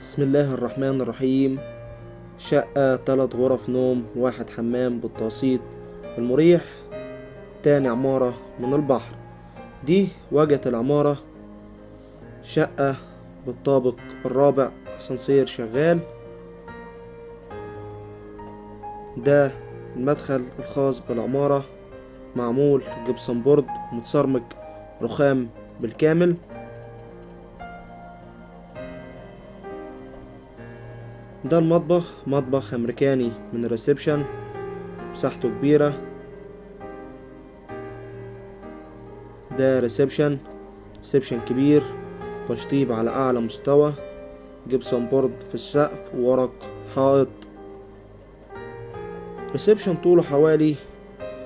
بسم الله الرحمن الرحيم. شقة 3 غرف نوم، 1 حمام بالتقسيط المريح، تاني عمارة من البحر. دي واجهة العمارة. شقة بالطابق الرابع، اسانسير شغال. ده المدخل الخاص بالعمارة، معمول جبسن بورد متسرمج رخام بالكامل. ده المطبخ، مطبخ امريكاني من الريسبشن، مساحته كبيرة. ده ريسبشن كبير، تشطيب على اعلى مستوى، جبسن بورد في السقف وورق حائط. ريسبشن طوله حوالي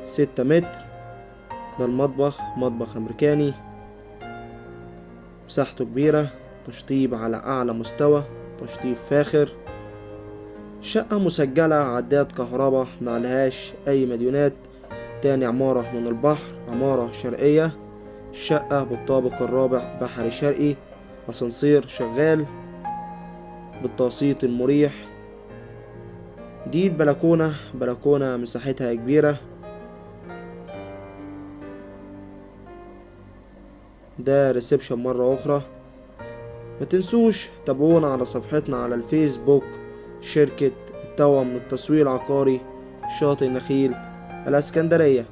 6 متر. ده المطبخ، مطبخ امريكاني، مساحته كبيرة، تشطيب على اعلى مستوى، تشطيب فاخر. شقة مسجلة عداد كهرباء، معلهاش اي مديونات. تاني عمارة من البحر، عمارة شرقية. شقة بالطابق الرابع، بحري شرقي، اسانسير شغال بالتقسيط المريح. دي البلكونة، بلكونة مساحتها كبيرة. ده ريسبشن مرة أخرى. ما تنسوش تابعونا على صفحتنا على الفيسبوك، شركة التوأم للتسويق العقاري، شاطئ نخيل، الاسكندرية.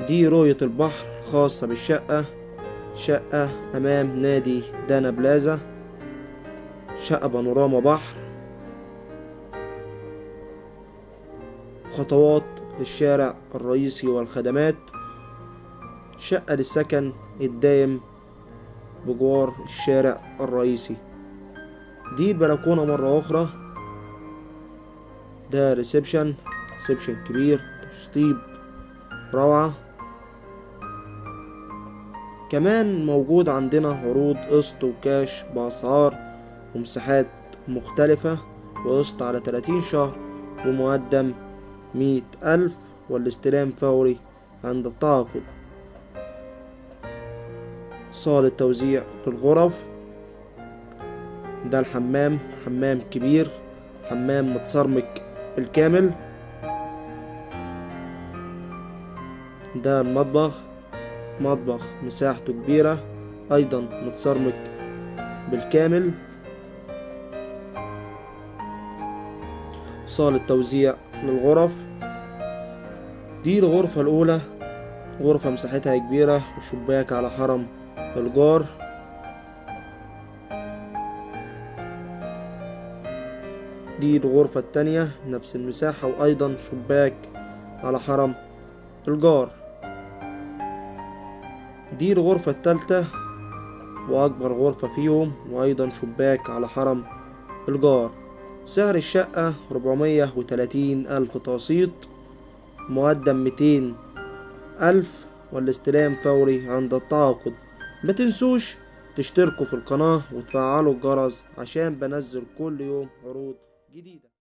دي رؤية البحر الخاصة بالشقة. شقة أمام نادي دانا بلازا، شقة بانوراما بحر، خطوات للشارع الرئيسي والخدمات. شقة للسكن الدائم بجوار الشارع الرئيسي. دي البلكونة مرة أخرى. ده ريسبشن كبير، تشطيب روعة. كمان موجود عندنا عروض قسط وكاش بأسعار ومساحات مختلفة، وقسط على 30 شهر بمقدم 100,000، والاستلام فوري عند التعاقد. صالة توزيع للغرف. ده الحمام، حمام كبير، حمام متسرمج بالكامل. ده المطبخ، مطبخ مساحته كبيرة، أيضا متسرمج بالكامل. صالة توزيع للغرف. دي الغرفة الأولى، غرفة مساحتها كبيرة وشباك على حرم الجار. دي الغرفة التانية، نفس المساحة وأيضا شباك على حرم الجار. دي الغرفة التالتة وأكبر غرفة فيهم، وأيضا شباك على حرم الجار. سعر الشقة 430,000 تقسيط، مقدم 200,000، والاستلام فوري عند التعاقد. ما تنسوش تشتركوا في القناة وتفعلوا الجرس عشان بنزل كل يوم عروض جديدة.